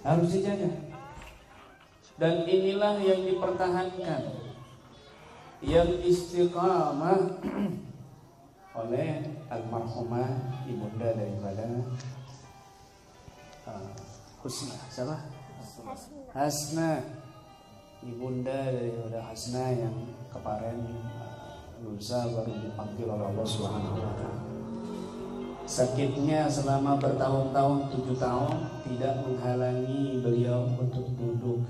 harus dijaga. Dan inilah yang dipertahankan, yang istiqamah oleh almarhumah ibunda daripada Husna, siapa? Hasna, ibunda daripada Hasna yang kemarin lusa baru dipanggil oleh Allah Subhanahu wa Ta'ala. Sakitnya selama bertahun-tahun, 7 tahun, tidak menghalangi beliau untuk duduk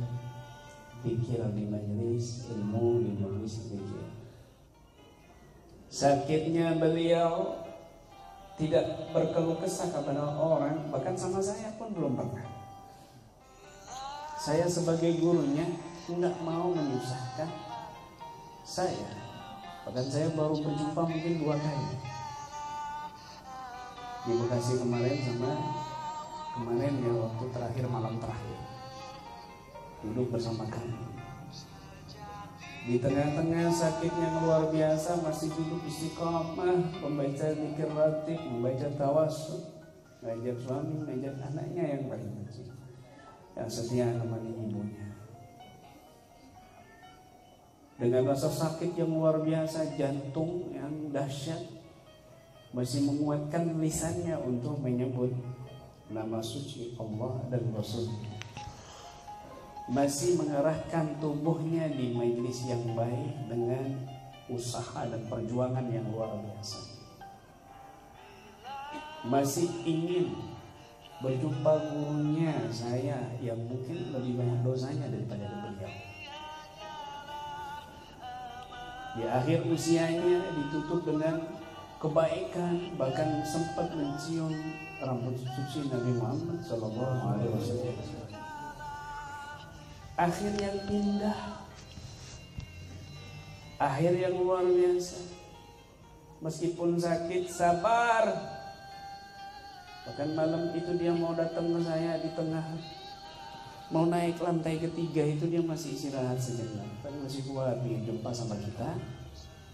pikir di majelis ilmu, di majelis zikir. Sakitnya beliau tidak berkeluh kesah kepada orang, bahkan sama saya pun belum pernah. Saya sebagai gurunya tidak mau menyusahkan saya, bahkan saya baru berjumpa mungkin 2 kali di Bekasi kemarin sama kemarin ya, waktu terakhir, malam terakhir duduk bersama kami. Di tengah-tengah sakit yang luar biasa masih duduk istiqamah, membaca zikir ratib, membaca tawasul, ngajak suami, ngajak anaknya yang paling kecil, yang setia menemani ibunya. Dengan rasa sakit yang luar biasa, jantung yang dahsyat, masih menguatkan lisannya untuk menyebut nama suci Allah dan Rasulnya, masih mengarahkan tubuhnya di majelis yang baik dengan usaha dan perjuangan yang luar biasa, masih ingin berjumpa gurunya saya yang mungkin lebih banyak dosanya daripada beliau. Di akhir usianya ditutup dengan kebaikan, bahkan sempat mencium rambut suci Nabi Muhammad SAW. Akhir yang indah, akhir yang luar biasa. Meskipun sakit, sabar. Bahkan malam itu dia mau datang ke saya di tengah, mau naik lantai ketiga itu dia masih istirahat sejenak. Tapi masih kuat ingin jumpa sama kita.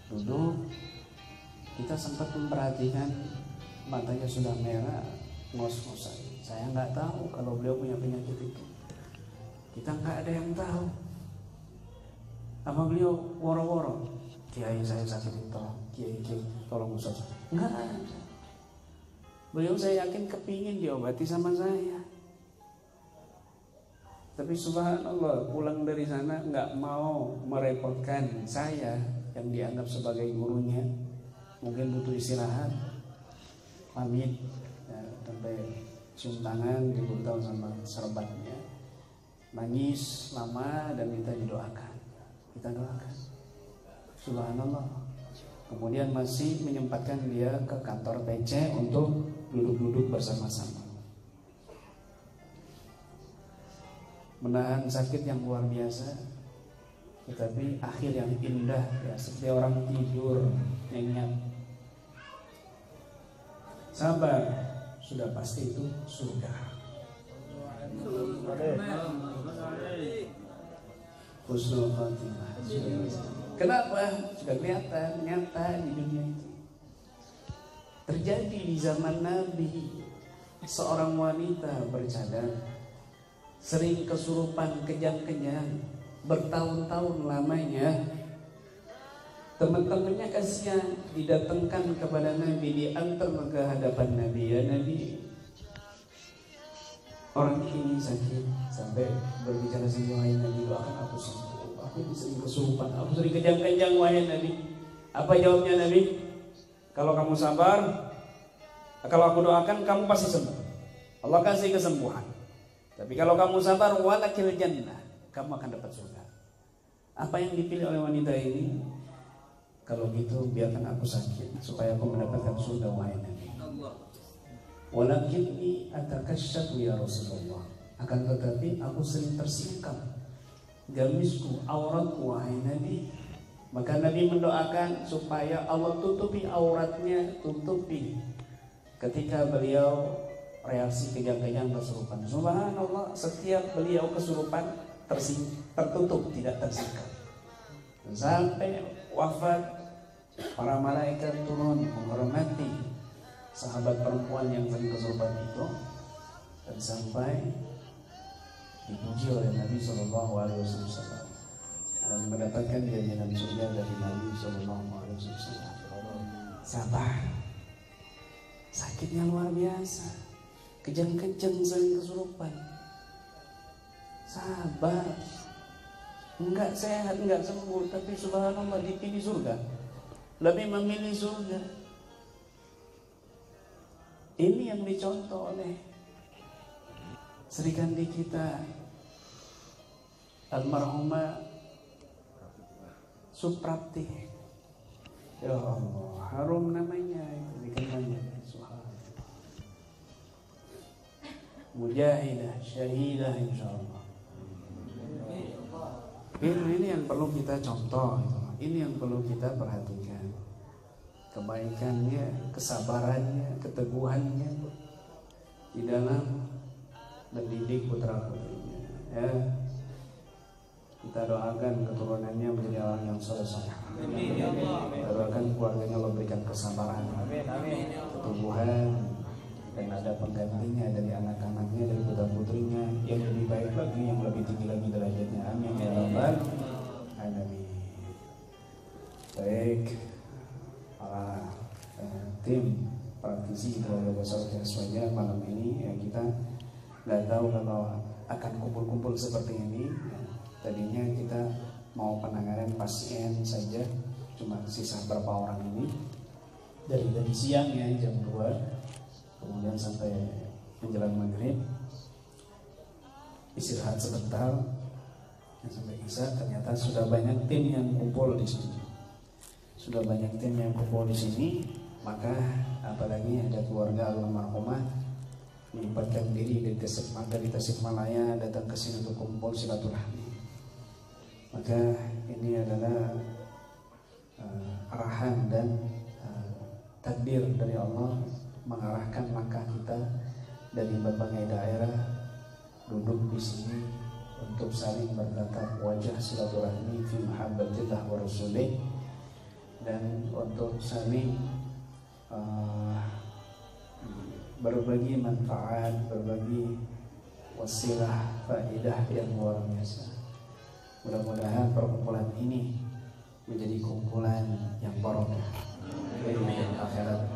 Duduk, kita sempat memperhatikan matanya sudah merah, ngos-ngosan. Saya nggak tahu kalau beliau punya penyakit itu. Kita nggak ada yang tahu. Apa beliau woro-woro? Kiai saya sakit itu, kiai tolong Ustaz. Nggak ada. Beliau saya yakin kepingin diobati sama saya. Tapi subhanallah, pulang dari sana nggak mau merepotkan saya yang dianggap sebagai gurunya. Mungkin butuh istirahat, pamit ya, sampai cium tangan, diberitahu sama serbatnya, nangis lama dan minta didoakan. Kita doakan. Subhanallah. Kemudian masih menyempatkan dia ke kantor PC untuk duduk-duduk bersama-sama. Menahan sakit yang luar biasa, tetapi akhir yang indah ya, seperti orang tidur nyenyak. Sabar, sudah pasti itu surga. Husnul Khatimah. Kenapa? Sudah kelihatan nyata di dunia itu. Terjadi di zaman Nabi, seorang wanita bercadar sering kesurupan kejang-kejang bertahun-tahun lamanya. Teman-temannya kasihan, didatangkan kepada Nabi, diantar ke hadapan Nabi. Ya Nabi, orang ini sakit, sampai berbicara sendiri, wahai Nabi, doakan aku sembuh. Aku ini sering kesurupan, aku sering kejang-kejang, wahai Nabi. Apa jawabnya Nabi? Kalau kamu sabar, kalau aku doakan, kamu pasti sembuh. Allah kasih kesembuhan. Tapi kalau kamu sabar, walakil jannah, kamu akan dapat surga. Apa yang dipilih oleh wanita ini? Kalau gitu biarkan aku sakit supaya aku mendapatkan surga, wahai Nabi. Walakinni atakasyaf ya Rasulullah. Akan tetapi aku sering tersingkap gamisku, auratku, wahai Nabi. Maka Nabi mendoakan supaya Allah tutupi auratnya, tutupi ketika beliau reaksi kejang-kejang kesurupan. Subhanallah, setiap beliau kesurupan tertutup, tidak tersingkap. Sampai wafat, para malaikat turun menghormati sahabat perempuan yang sering kesurupan itu. Dan sampai dipuji oleh Nabi Shallallahu Alaihi Wasallam dan mendapatkan jaminan surga dari Nabi Shallallahu Alaihi Wasallam. Sabar, sakitnya luar biasa, kejang-kejang saling kesurupan. Sabar, enggak sehat, enggak sembuh, tapi subhanallah dipilih surga, lebih memilih surga. Ini yang dicontoh oleh Sri Kandi kita almarhumah Suprapti. Ya Allah, harum namanya dikenalnya. Subhanallah. Mujahidah, syahidah insyaallah. Ini yang perlu kita contoh, ini yang perlu kita perhatikan. Kebaikannya, kesabarannya, keteguhannya di dalam mendidik putra putrinya. Ya, kita doakan keturunannya menjadi orang yang soleh. Kita doakan keluarganya Allah berikan kesabaran, keteguhan, dan ada penggantinya dari anak-anaknya, dari putra putrinya yang lebih baik lagi, yang lebih tinggi lagi derajatnya. Amin ya rabbal alamin. Baik, para tim praktisi keluarga besar Jaswanya malam ini ya, kita nggak tahu kalau akan kumpul-kumpul seperti ini. Tadinya kita mau penanganan pasien saja, cuma sisa berapa orang ini dari siang ya jam 2, kemudian sampai menjelang maghrib istirahat sebentar sampai isya. Ternyata sudah banyak tim yang kumpul di sini. Sudah banyak tim yang kumpul di sini, maka apalagi ada keluarga almarhumah menyempatkan diri dari Tasikmalaya datang ke sini untuk kumpul silaturahmi. Maka ini adalah arahan dan takdir dari Allah mengarahkan langkah kita dari berbagai daerah duduk di sini untuk saling bertatap wajah silaturahmi fi mahabbatillah wa rasulih, dan untuk saling berbagi manfaat, berbagi wasilah faidah yang luar biasa. Mudah-mudahan perkumpulan ini menjadi kumpulan yang barokah di akhirat